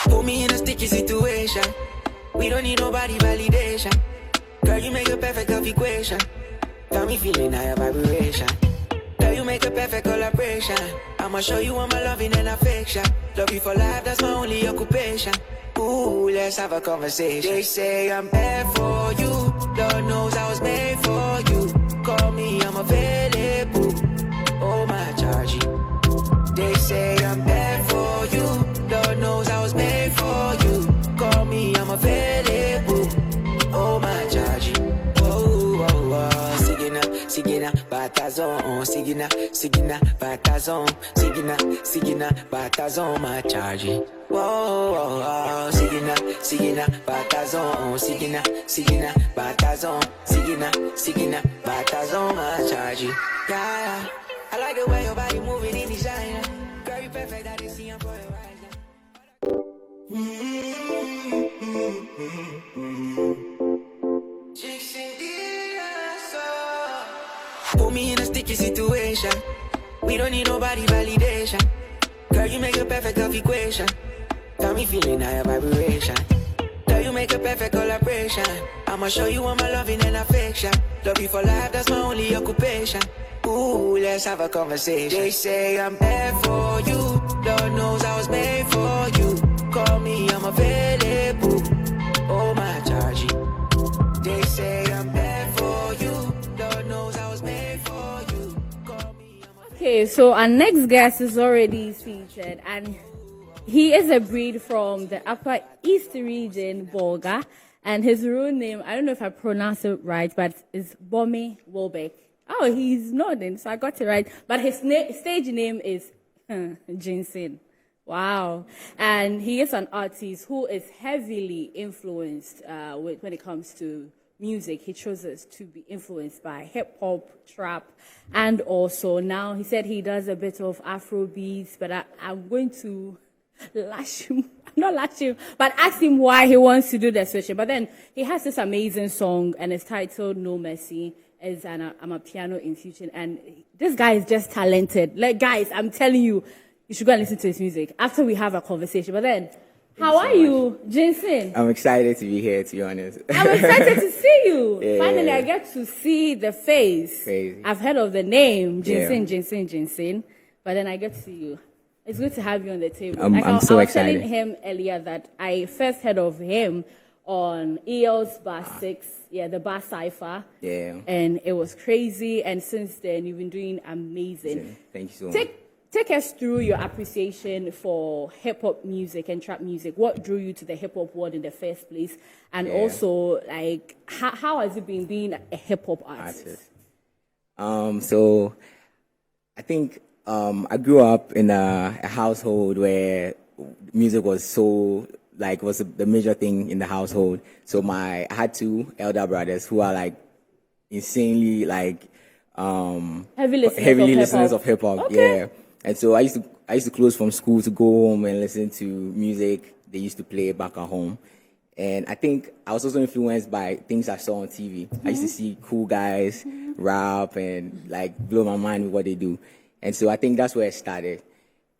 Put me in a sticky situation. We don't need nobody validation. Girl, you make a perfect love equation. Got me feeling higher vibration. Girl, you make a perfect collaboration. I'ma show you all my loving and affection. Love you for life, that's my only occupation. Ooh, let's have a conversation. They say I'm bad for you. Lord knows I was made for you. Call me, I'm available. Oh, my Georgie. They say I'm bad for you. Lord knows I was made for you. Call me, I'm available. Oh, my Georgie. Oh, oh, oh. Sigina, batazon. Sigina, batazon. Sigina, batazon, my Georgie. Whoa, oh, oh. Sigina, batazon. Sigina, batazon. Sigina, batazon, my Georgie. Yeah. I like the way your body moving in design. Girl, you perfect, I didn't see him for your eyes. Put me in a sticky situation. We don't need nobody validation. Girl, you make a perfect love equation. Got me feeling higher vibration. Girl, you make a perfect collaboration. I'ma show you all my loving and affection. Love you for life, that's my only occupation. Ooh, let's have a conversation. They say I'm bad for you. Lord knows I was made for you. Call me, I'm available. Oh, my Georgie. They say I'm bad for you. Lord knows I was made for you. Call me, Okay, so our next guest is already featured, and he is a breed from the Upper East region, Bolga, and his real name, I don't know if I pronounce it right, but it's Bomi Wolbeck. Oh, he's nodding, so I got it right. But his stage name is Gingsen. Wow. And he is an artist who is heavily influenced when it comes to music. He chooses to be influenced by hip-hop, trap, and also now he said he does a bit of Afro beats, but I'm going to not lash him, but ask him why he wants to do the switch. But then he has this amazing song, and it's titled No Mercy. I'm a piano infusion, and this guy is just talented. Like, guys, I'm telling you, you should go and listen to his music after we have a conversation. But then, how are you, Jinen? I'm excited to be here, to be honest. I'm excited to see you. Yeah. Finally, I get to see the face. Crazy. I've heard of the name, Gingsen, Yeah. Gingsen, but then I get to see you. It's good to have you on the table. I'm so excited. I was telling him earlier that I first heard of him on EL's Bar 6, the Bar Cypher. Yeah. And it was crazy. And since then, you've been doing amazing. Thank you so much. Take us through your appreciation for hip-hop music and trap music. What drew you to the hip-hop world in the first place? And also, like, how has it been being a hip-hop artist? So I think I grew up in a household where music was was the major thing in the household. So I had two elder brothers who are like insanely heavily listeners of hip hop. Okay. Yeah. And so I used to close from school to go home and listen to music they used to play back at home. And I think I was also influenced by things I saw on TV. I used to see cool guys rap and like blow my mind with what they do. And so I think that's where it started.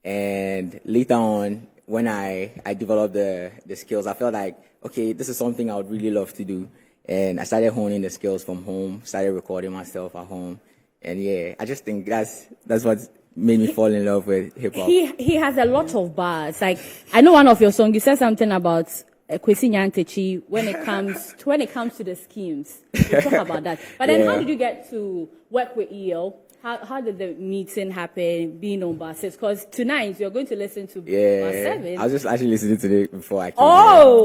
And later on, when I developed the skills, I felt like, okay, this is something I would really love to do. And I started honing the skills from home, started recording myself at home. And yeah, I just think that's what made me fall in love with hip hop. He has a lot of bars. Like, I know one of your songs, you said something about Kwesi Nyantechi when it comes to the schemes. We'll talk about that. But then how did you get to work with EL? How did the meeting happen, being on Bar 6? Because tonight you're going to listen to Bar 7. I was just actually listening to it before I came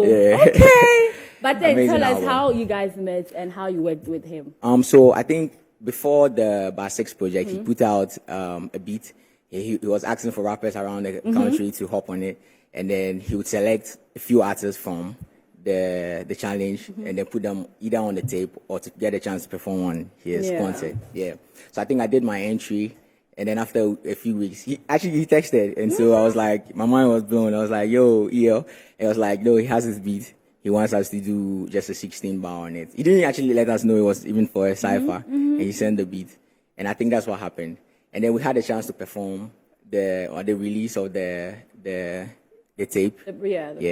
here. Yeah. Okay. But then Amazing tell us album. how you guys met and how you worked with him. So I think before the Bar 6 project, he put out a beat. He was asking for rappers around the country to hop on it. And then he would select a few artists from the challenge and then put them either on the tape or to get a chance to perform on his concert. Yeah. So I think I did my entry, and then after a few weeks, he texted, and so I was like, my mind was blown. I was like, yo, EL. And I was like, no, he has this beat. He wants us to do just a 16 bar on it. He didn't actually let us know it was even for a cypher, and he sent the beat. And I think that's what happened. And then we had a chance to perform the release of the the tape. The projects,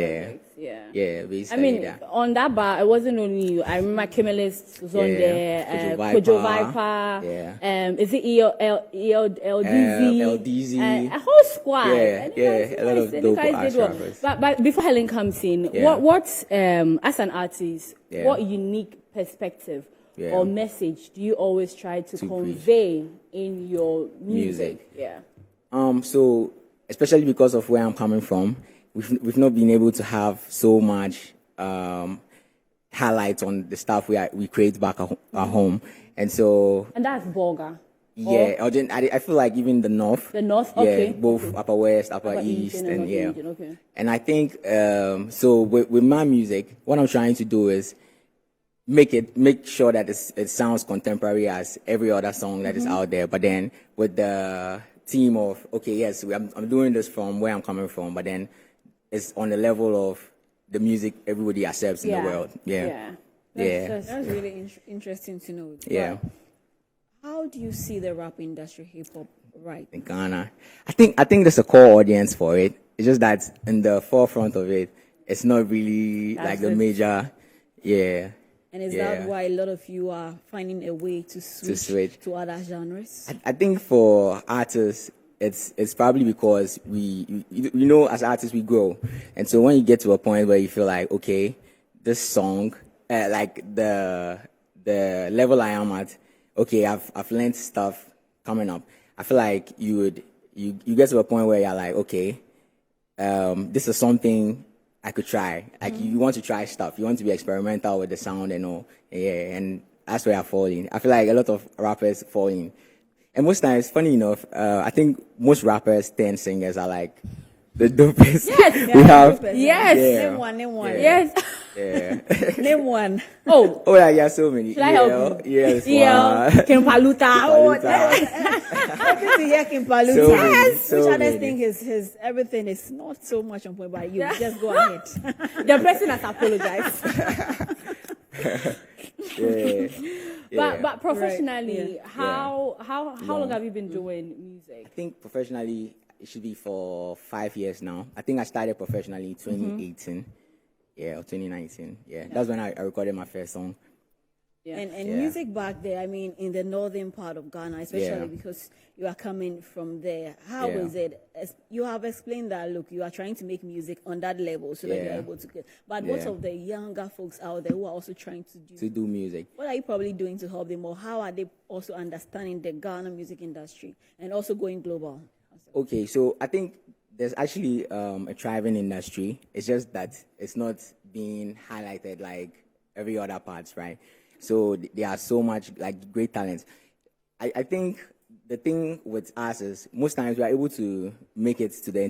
yeah. Yeah, I basically mean, that. on that bar, it wasn't only you. I remember Kimmelist was on Yeah, there, Kojo Kojo Viper, Viper, is it LDZ? LDZ. A whole squad. Yeah, And you guys a lot of you dope guys ass did well. rappers. But before Helen comes in, Yeah. what as an artist, Yeah. what unique perspective Yeah. or message do you always try to To convey in your music? Yeah. So especially because of where I'm coming from, we've not been able to have so much highlights on the stuff we create back at home, and so And that's Bolga. yeah, I feel like even the north. The north, Yeah, okay. both okay. Upper West, Upper Upper East, East and and North yeah. region, okay. And I think so with my music, what I'm trying to do is make sure that it sounds contemporary as every other song that is out there. But then with the theme of okay, yes, I'm doing this from where I'm coming from, but then it's on the level of the music everybody accepts in the world. Yeah. That's really interesting to know. Yeah. But how do you see the rap industry, hip hop, right? In Ghana, I think there's a core audience for it. It's just that in the forefront of it, it's not really like the major. Yeah. And is that why a lot of you are finding a way to switch to other genres? I think for artists, it's probably because we know as artists we grow, and so when you get to a point where you feel like okay, this song, like the level I am at, okay, I've learned stuff coming up. I feel like you get to a point where you're like okay, this is something I could try. Like you want to try stuff, you want to be experimental with the sound and all, yeah, and that's where I fall in. I feel like a lot of rappers fall in. And most times, funny enough, I think most rappers, 10 singers are like the dopest we have. Yes. Yeah. Name one. Yes. Yeah. Name one. Oh. Oh, yeah, so many. Should I help you? Yes. Kempaluta. Oh, Happy to hear Kimpaluta. So many, so Which others many. think his everything is not so much on point, but you just go ahead. the person has apologized. Yeah. But professionally, Right. how long have you been doing music? I think professionally, it should be for 5 years now. I think I started professionally in 2018. Yeah, or 2019. Yeah, that's when I recorded my first song. And Yeah. music back there, I mean, in the northern part of Ghana, especially Yeah. because you are coming from there. How Yeah. is it? You have explained that, look, you are trying to make music on that level so that you're Yeah. able to get. But what Yeah. of the younger folks out there who are also trying to do? To do music. What are you probably doing to help them, or how are they also understanding the Ghana music industry and also going global? Okay, so I think there's actually a thriving industry. It's just that it's not being highlighted like every other parts, right? So there are so much like great talents. I think the thing with us is most times we are able to make it to the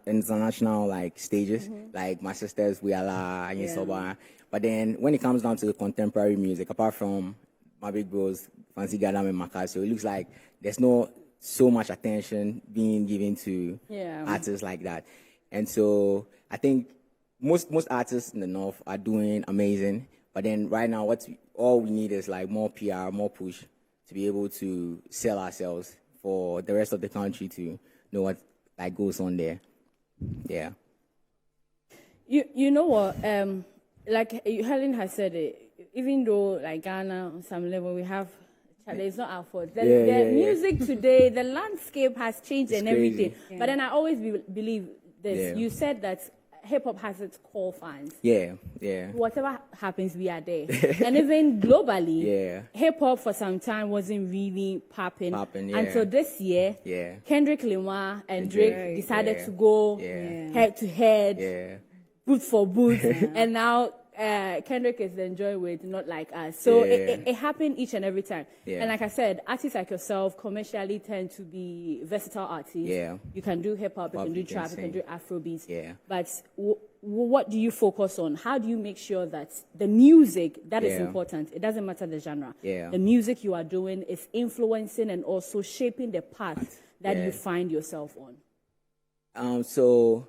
international like stages, like my sisters, Wiala, Soba. But then when it comes down to the contemporary music, apart from my big bros, Fancy Gadam and Makasio, it looks like there's no so much attention being given to artists like that. And so I think most artists in the North are doing amazing. But then right now, all we need is like more PR, more push to be able to sell ourselves for the rest of the country to know what like goes on there. Yeah. You know what? Like Helen has said it. Even though like Ghana on some level we have. It's not our fault. The music today, the landscape has changed and everything. Crazy. But then I always believe this. Yeah. You said that hip hop has its core fans. Yeah. Whatever happens, we are there. And even globally, hip hop for some time wasn't really popping. Until this year, Kendrick Lamar and Drake decided to go head to head, boot for boot, and now Kendrick is enjoying with Not Like Us. So it happened each and every time. And like I said, artists like yourself commercially tend to be versatile artists. You can do hip hop, you can do trap, you can do Afrobeats. But what do you focus on? How do you make sure that the music, that is important, it doesn't matter the genre, the music you are doing is influencing and also shaping the path that you find yourself on? So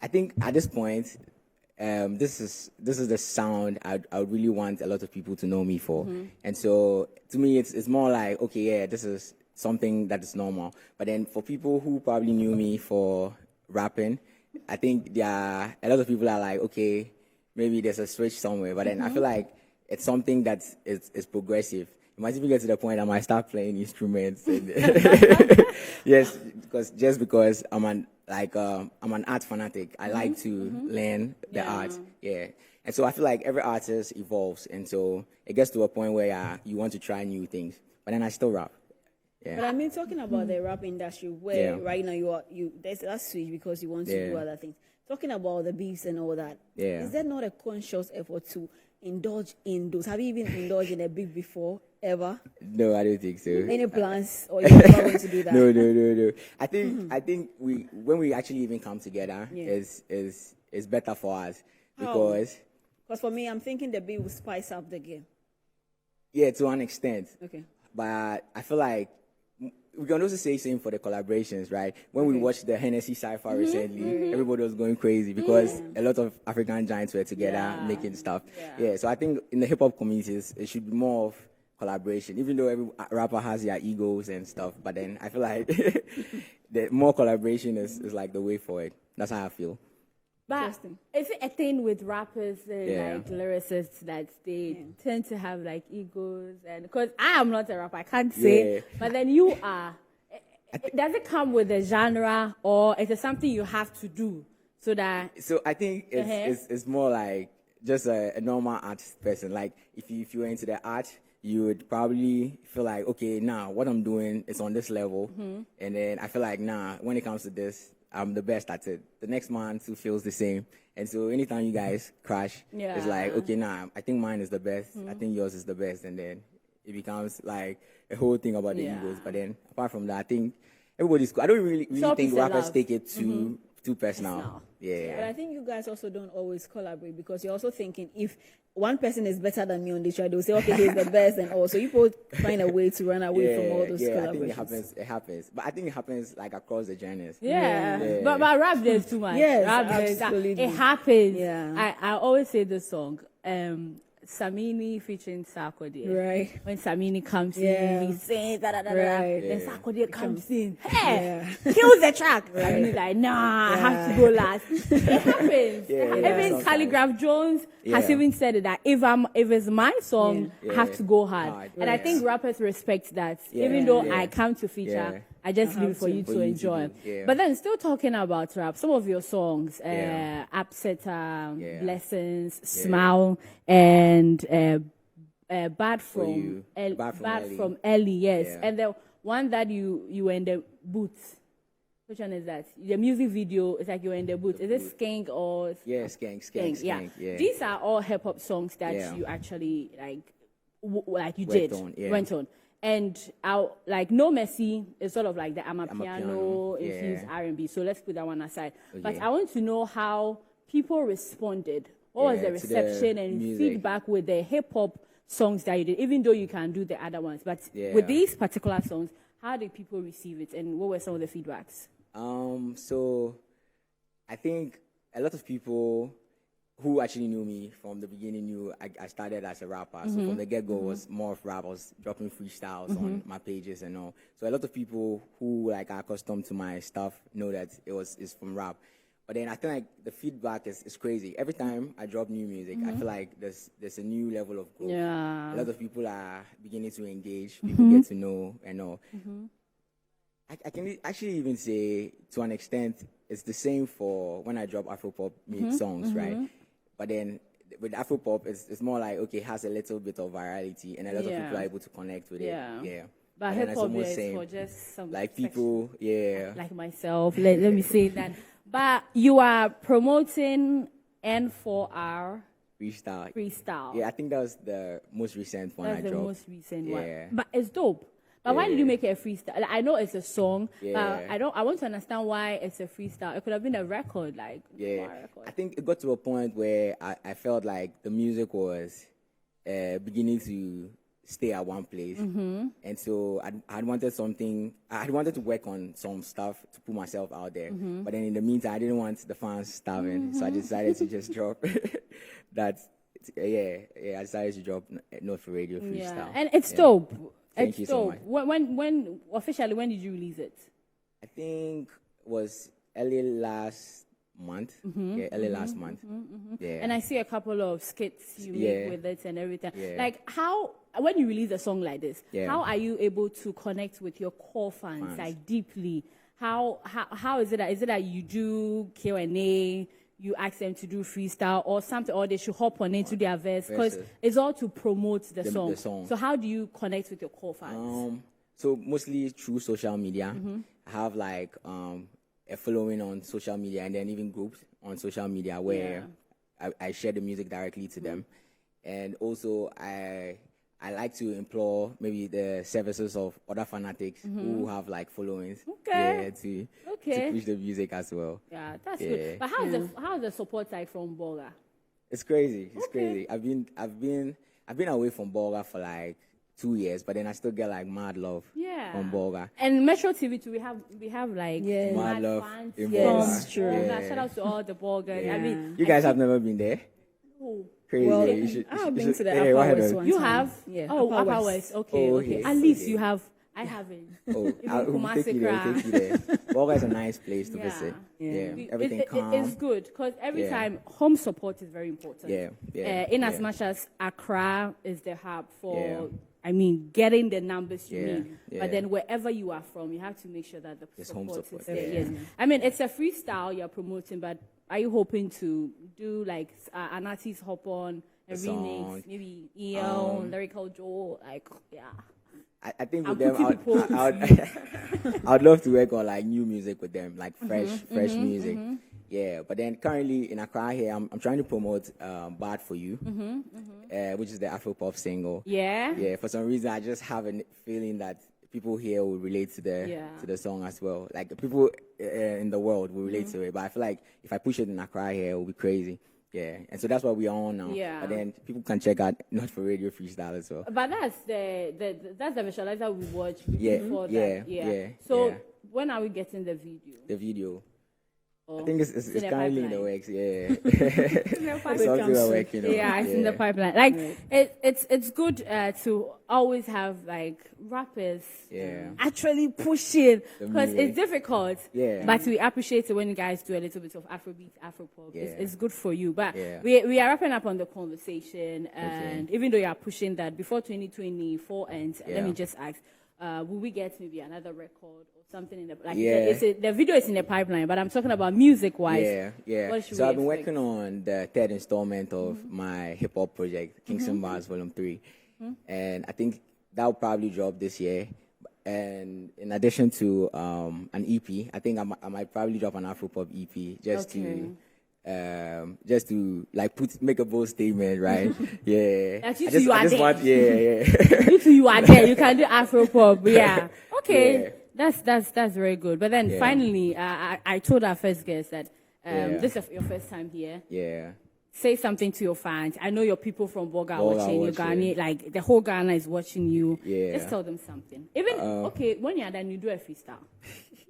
I think at this point, this is the sound I would really want a lot of people to know me for. And so to me it's more like okay, this is something that is normal. But then for people who probably knew me for rapping, I think there are a lot of people are like, okay, maybe there's a switch somewhere, but then I feel like it's something that is progressive. It might even get to the point I might start playing instruments. And yes, because I'm an art fanatic. I like to learn the art. Yeah. And so I feel like every artist evolves, and so it gets to a point where you want to try new things, but then I still rap. Yeah. But I mean, talking about the rap industry, where right now there's that switch because you want to do other things. Talking about the beefs and all that, is there not a conscious effort to indulge in those? Have you even indulged in a beef before, ever? No, I don't think so. Any plans, or you're not going to do that? No. I think when we actually even come together, is better for us because for me, I'm thinking the beef will spice up the game. Yeah, to an extent. Okay. But I feel like we can also say same for the collaborations, right? When we watched the Hennessy Cypher recently, everybody was going crazy because a lot of African giants were together making stuff. Yeah, so I think in the hip hop communities, it should be more of collaboration, even though every rapper has their egos and stuff. But then I feel like the more collaboration is like the way forward. That's how I feel. But is it a thing with rappers and like lyricists that they tend to have like egos? And because I am not a rapper, I can't say, but then you are. Does it come with the genre, or is it something you have to do so that? So I think it's more like just a normal artist person. Like if you were into the art, you would probably feel like, okay, now what I'm doing is on this level, and then I feel like when it comes to this, I'm the best at it. The next man too feels the same. And so anytime you guys crash, it's like, okay, I think mine is the best. I think yours is the best. And then it becomes like a whole thing about the egos. But then apart from that, I think everybody's cool. I don't really think rappers take it too personal. Yeah. But I think you guys also don't always collaborate because you're also thinking if one person is better than me on this track, they'll say, okay, he's the best, and also you both find a way to run away from all those collaborations. I think it happens. But I think it happens like across the genres. But rap there's too much. Yes, rap absolutely. It happens. Yeah. I always say this song. Samini featuring Sarkodie. Right. When Samini comes in, he sings then Sarkodie comes in. Hey, kills the track. Samini's like, I have to go last. It happens. Even Calligraph Jones has even said it that if it's my song, I have to go hard. And I think rappers respect that. Even though I come to feature, I just leave it for you to enjoy. But then still talking about rap, some of your songs, Upsetter, Blessings, Smile, and Bad from Ellie, yes. And the one that you were in the booth. Which one is that? The music video is like you're in the booth. Is it Skank or? Yeah, Skank. Yeah. These are all hip hop songs that you actually went on. And like No Mercy is sort of like the Amapiano infused R&B. So let's put that one aside. Okay. But I want to know how people responded. What was the reception and feedback with the hip hop songs that you did, even though you can do the other ones? But with these particular songs, how did people receive it, and what were some of the feedbacks? So I think a lot of people who actually knew me from the beginning knew I started as a rapper. So from the get-go, was more of rap. I was dropping freestyles on my pages and all. So a lot of people who are accustomed to my stuff know that it's from rap. But then I think like the feedback is crazy. Every time I drop new music, I feel like there's a new level of growth. Yeah. A lot of people are beginning to engage. People get to know and all. I can actually even say, to an extent, it's the same for when I drop Afropop songs, right? But then with Afropop, it's more like, okay, it has a little bit of virality, and a lot of people are able to connect with it. Yeah. But hip hop is for just some like people, like myself. Let me say that. But you are promoting N4R freestyle. Yeah, I think that was the most recent one I dropped. That's the most recent one. But it's dope. But why did you make it a freestyle? Like, I know it's a song, but I want to understand why it's a freestyle. It could have been a record, like I think it got to a point where I felt like the music was beginning to stay at one place, and so I wanted something. I wanted to work on some stuff to put myself out there. But then in the meantime, I didn't want the fans starving, so I decided to just drop that. I decided to drop Not for Radio freestyle, and it's dope. Thank you so much. When officially, when did you release it? I think was early last month. Yeah, early last month. Yeah. And I see a couple of skits you make with it and everything. Yeah. Like how, when you release a song like this, Yeah. how are you able to connect with your core fans like deeply? How is it that you do Q&A, you ask them to do freestyle or something, or they should hop on into their verse? Because it's all to promote the song. So how do you connect with your core fans? So mostly through social media. I have like a following on social media, and then even groups on social media where I share the music directly to them. And also I like to implore maybe the services of other fanatics who have like followings to push the music as well. Yeah, that's good. But how's the support like from Boga? It's crazy. It's crazy. I've been away from Boga for like 2 years, but then I still get like mad love from Boga. And Metro TV too, we have like mad love fans in from Boga. Boga. Shout out to all the Bogas. I mean, you guys have never been there. Crazy. Well, I've been to the Upper West one You time. have? Yeah. Oh, Upper West. Okay, okay. At least you have. I haven't. Oh, I'll take you there. Boga is a nice place to visit. Yeah. Everything calm. It's good because every time home support is very important. In as much as Accra is the hub for, I mean, getting the numbers you need. But then wherever you are from, you have to make sure that the support is there. Yes. I mean, it's a freestyle you're promoting, but are you hoping to do like an artist hop on a remix, maybe EL, Lyrical Joe, like I think with them, I'd love to work on like new music with them, like fresh music. Yeah, but then currently in Accra here, I'm trying to promote "Bad for You," which is the Afro-pop single. Yeah. For some reason, I just have a feeling that people here will relate to the song as well. Like people in the world will relate to it. But I feel like if I push it in Accra here, it will be crazy. Yeah, and so that's what we are on now. Yeah. But then people can check out Not for Radio freestyle as well. But that's the visualizer we watched before that. Yeah. So when are we getting the video? The video. I think it's currently in the works. Yeah. It's in the pipeline. Like it's good to always have like rappers actually pushing because it's difficult. Yeah. But we appreciate it when you guys do a little bit of Afrobeat, Afropop. It's good for you. But we are wrapping up on the conversation, and even though you are pushing that before 2024 ends, let me just ask. Will we get maybe another record or something in the like? The video is in the pipeline, but I'm talking about music-wise. Yeah. So I've been working on the third installment of my hip hop project, Gingsen Bars Volume 3, and I think that will probably drop this year. And in addition to an EP, I think I might probably drop an Afropop EP just to like make a bold statement, right? That you two are there. You two you are there. You can do Afropop. Yeah. Okay. That's very good. But then finally, I told our first guest that this is your first time here. Yeah. Say something to your fans. I know your people from Boga are watching you. Ghana, like the whole Ghana is watching you. Yeah. Just tell them something. Even when you're done, you do a freestyle.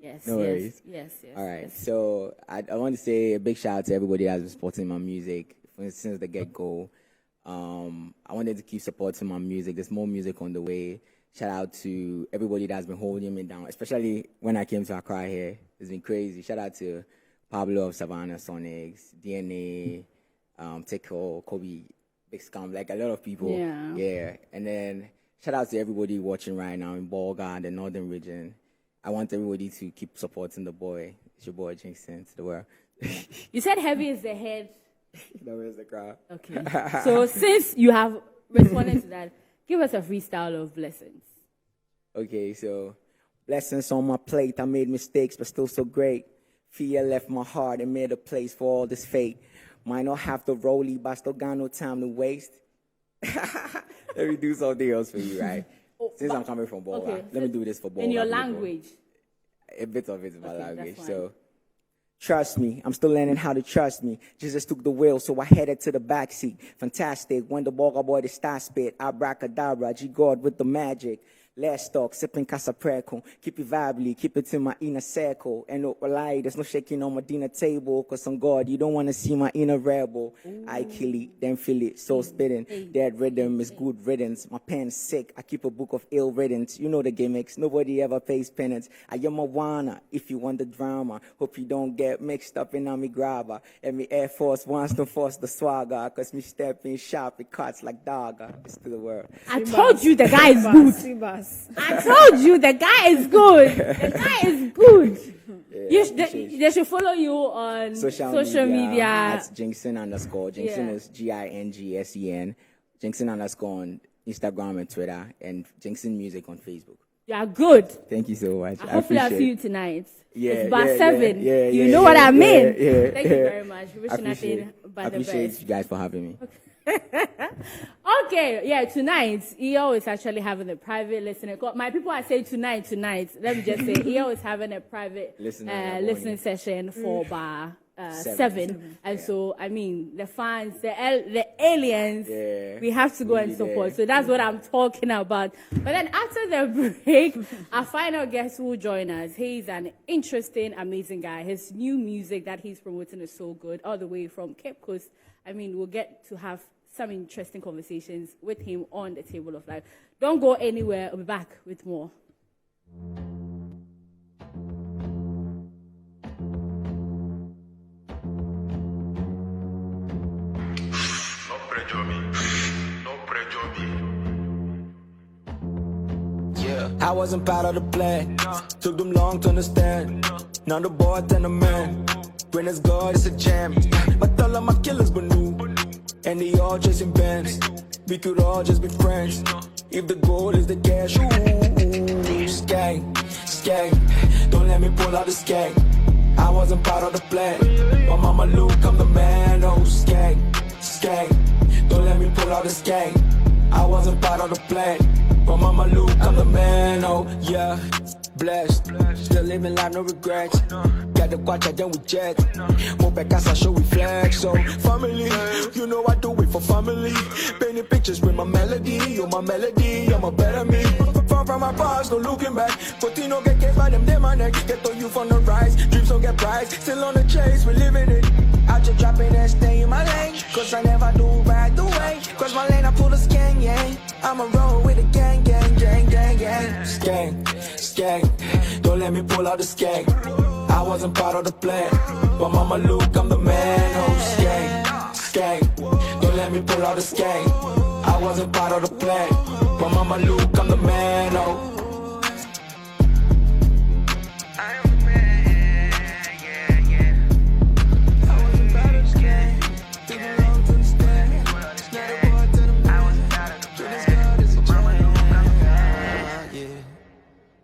Yes. No worries. Yes. All right. So I want to say a big shout out to everybody that's been supporting my music since the get-go. I wanted to keep supporting my music. There's more music on the way. Shout out to everybody that's been holding me down, especially when I came to Accra here. It's been crazy. Shout out to Pablo of Savannah Sonics, DNA, Tickle, Kobe, Big Scum, like a lot of people. Yeah. And then shout out to everybody watching right now in Bolga and the northern region. I want everybody to keep supporting the boy. It's your boy, Jingsen, to the world. You said heavy is the head. No, where's the crowd? Okay. So since you have responded to that, give us a freestyle of blessings. Okay, so blessings on my plate. I made mistakes, but still so great. Fear left my heart and made a place for all this fate. Might not have to rollie, but I still got no time to waste. Let me do something else for you, right? Since I'm coming from Boga, let me do this for Boga. In your language? A bit of it is my language. So, trust me, I'm still learning how to trust me. Jesus took the wheel, so I headed to the backseat. Fantastic, when the Boga boy the star spit. Abracadabra, G-God with the magic. Let's talk, sipping casa preco. Keep it vibely, keep it in my inner circle. And no lie, there's no shaking on my dinner table. Cause on God, you don't want to see my inner rebel. I kill it, then feel it, so spitting. Dead rhythm is good riddance. My pen's sick, I keep a book of ill riddance. You know the gimmicks, nobody ever pays penance. I am a wanna, if you want the drama. Hope you don't get mixed up in me grabber. And me Air Force wants to force the swagger. Cause me stepping sharp, it cuts like dagger. It's to the world. I told you the guy is good. I told you the guy is good. The guy is good. They should follow you on social media. That's Gingsen _. Gingsen is Gingsen. Gingsen _ on Instagram and Twitter, and Gingsen Music on Facebook. You are good. Thank you so much. Hopefully I'll see you tonight. Yeah, it's bar 7. Yeah, you know what I mean? Yeah, Thank you very much. Wishing nothing but the best. I appreciate you guys for having me. Okay, yeah, tonight, EO is actually having a private listening. My people are saying tonight. Let me just say, EO is having a private listening session for bar 7. And so, I mean, the fans, the aliens, we have to go and support. So that's what I'm talking about. But then after the break, our final guest will join us. He's an interesting, amazing guy. His new music that he's promoting is so good, all the way from Cape Coast. I mean, we'll get to have some interesting conversations with him on the table of life. Don't go anywhere. I'll be back with more. Yeah, I wasn't part of the plan. Took them long to understand. Now the boy and the man. When it's God, it's a jam. But all of my killers were new. And they all chasing bands. We could all just be friends. If the goal is the cash, ooh, skang. Don't let me pull out the skang. I wasn't part of the plan. My mama Luke, I'm the man. Oh, skang. Don't let me pull out the skang. I wasn't part of the plan. My mama Luke, I'm the man. Oh, yeah. Blessed, still living life, no regrets. Got the quacha, then we jet. Move back as I show we flex. So, family, you know I do it for family. Painting pictures with my melody. You're my melody, I'm a better me. Far from my past, no looking back. Cotino get case by them, they my neck. Get to you from the rise. Dreams don't get price. Still on the chase, we living it. Out your dropping and stay in my lane. Cause I never do right the way. Cause my lane, I pull a skang, yeah. I'ma roll with a gang. Skang. Don't let me pull out the skang. I wasn't part of the plan. But mama Luke, I'm the man. Oh, skang. Don't let me pull out the skang. I wasn't part of the plan. But mama Luke, I'm the man. Oh.